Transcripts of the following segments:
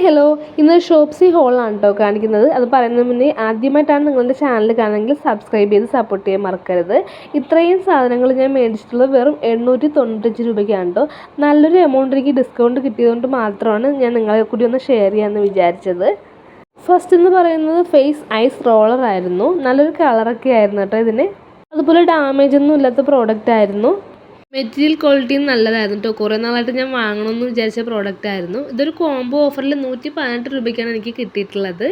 Hello, ഇന്ന് ഷോപ്സി ഹോളാണ് കേട്ടോ കാണിക്കുന്നത്. അത് പറയുന്നതിന് മുന്നേ ആദ്യമായിട്ടാണ് നിങ്ങളുടെ ചാനൽ കാണുന്നതെങ്കിൽ സബ്സ്ക്രൈബ് ചെയ്ത് സപ്പോർട്ട് ചെയ്യാൻ മറക്കരുത്. ഇത്രയും സാധനങ്ങൾ ഞാൻ മേടിച്ചിട്ടുള്ളത് വെറും 895 രൂപയ്ക്കാണ് കേട്ടോ. നല്ലൊരു എമൗണ്ട് എനിക്ക് ഡിസ്കൗണ്ട് കിട്ടിയതുകൊണ്ട് മാത്രമാണ് ഞാൻ നിങ്ങളെ കൂടി ഒന്ന് ഷെയർ ചെയ്യാമെന്ന് വിചാരിച്ചത്. ഫസ്റ്റ് എന്ന് പറയുന്നത് ഫേസ് ഐസ് റോളർ ആയിരുന്നു. നല്ലൊരു കളറൊക്കെ ആയിരുന്നു കേട്ടോ ഇതിന്. അതുപോലെ ഡാമേജ് ഒന്നും ഇല്ലാത്ത പ്രോഡക്റ്റ് ആയിരുന്നു. മെറ്റീരിയൽ ക്വാളിറ്റിയും നല്ലതായിരുന്നു കേട്ടോ. കുറേ നാളായിട്ട് ഞാൻ വാങ്ങണമെന്ന് വിചാരിച്ച പ്രോഡക്റ്റ് ആയിരുന്നു. ഇതൊരു കോംബോ ഓഫറിൽ 118 രൂപയ്ക്കാണ് എനിക്ക് കിട്ടിയിട്ടുള്ളത്.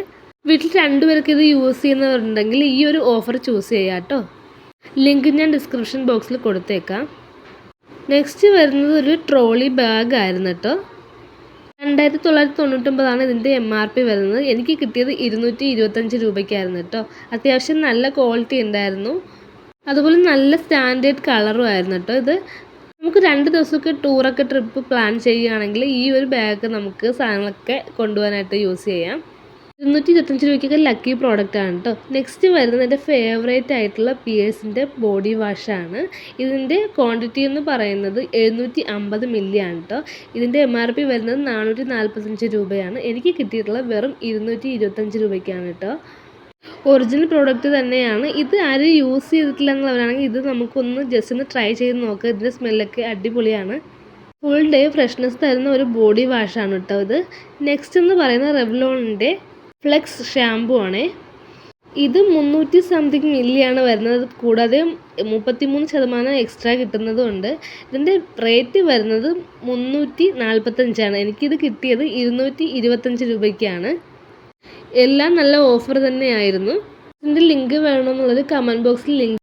വീട്ടിൽ 2 പേർക്ക് ഇത് യൂസ് ചെയ്യുന്നവരുണ്ടെങ്കിൽ ഈ ഒരു ഓഫർ ചൂസ് ചെയ്യാം കേട്ടോ. ലിങ്ക് ഞാൻ ഡിസ്ക്രിപ്ഷൻ ബോക്സിൽ കൊടുത്തേക്കാം. നെക്സ്റ്റ് വരുന്നത് ഒരു ട്രോളി ബാഗ് ആയിരുന്നു കേട്ടോ. 2999 ഇതിൻ്റെ MRP വരുന്നത്. എനിക്ക് കിട്ടിയത് 225 രൂപയ്ക്കായിരുന്നു കേട്ടോ. അത്യാവശ്യം നല്ല ക്വാളിറ്റി ഉണ്ടായിരുന്നു. അതുപോലെ നല്ല സ്റ്റാൻഡേർഡ് കളറും ആയിരുന്നു കേട്ടോ. ഇത് നമുക്ക് 2 ദിവസമൊക്കെ ടൂറൊക്കെ ട്രിപ്പ് പ്ലാൻ ചെയ്യുകയാണെങ്കിൽ ഈ ഒരു ബാഗ് നമുക്ക് സാധനങ്ങളൊക്കെ കൊണ്ടുപോകാനായിട്ട് യൂസ് ചെയ്യാം. 225 രൂപയ്ക്കൊക്കെ ലക്കി പ്രോഡക്റ്റ് ആണ് കേട്ടോ. നെക്സ്റ്റ് വരുന്നത് എൻ്റെ ഫേവറേറ്റ് ആയിട്ടുള്ള പിയേഴ്സിൻ്റെ ബോഡി വാഷാണ്. ഇതിൻ്റെ ക്വാണ്ടിറ്റി എന്ന് പറയുന്നത് 750 ml ആണ് കേട്ടോ. ഇതിൻ്റെ MRP വരുന്നത് 445 രൂപയാണ്. എനിക്ക് കിട്ടിയിട്ടുള്ളത് വെറും 225 രൂപയ്ക്കാണ് കേട്ടോ. ഒറിജിനൽ പ്രോഡക്റ്റ് തന്നെയാണ്. ഇത് ആരും യൂസ് ചെയ്തിട്ടില്ല എന്നുള്ളവരാണെങ്കിൽ ഇത് നമുക്കൊന്ന് ജസ്റ്റ് ഒന്ന് ട്രൈ ചെയ്ത് നോക്കുക. ഇതിൻ്റെ സ്മെല്ലൊക്കെ അടിപൊളിയാണ്. ഫുൾ ഡേ ഫ്രഷ്നെസ് തരുന്ന ഒരു ബോഡി വാഷാണ് കേട്ടോ ഇത്. നെക്സ്റ്റ് എന്ന് പറയുന്നത് റെവ്ലോണിൻ്റെ ഫ്ലെക്സ് ഷാമ്പു ആണ്. ഇത് 300 സംതിങ് മില്ലിയാണ് വരുന്നത്. കൂടാതെ 33% എക്സ്ട്രാ കിട്ടുന്നതുകൊണ്ട് ഇതിൻ്റെ റേറ്റ് വരുന്നത് 345 എനിക്കിത് കിട്ടിയത് 225 രൂപയ്ക്കാണ്. എല്ലാം നല്ല ഓഫർ തന്നെയായിരുന്നു. ഇതിൻ്റെ ലിങ്ക് വേണമെന്നുള്ളത് കമൻറ്റ് ബോക്സിൽ ലിങ്ക്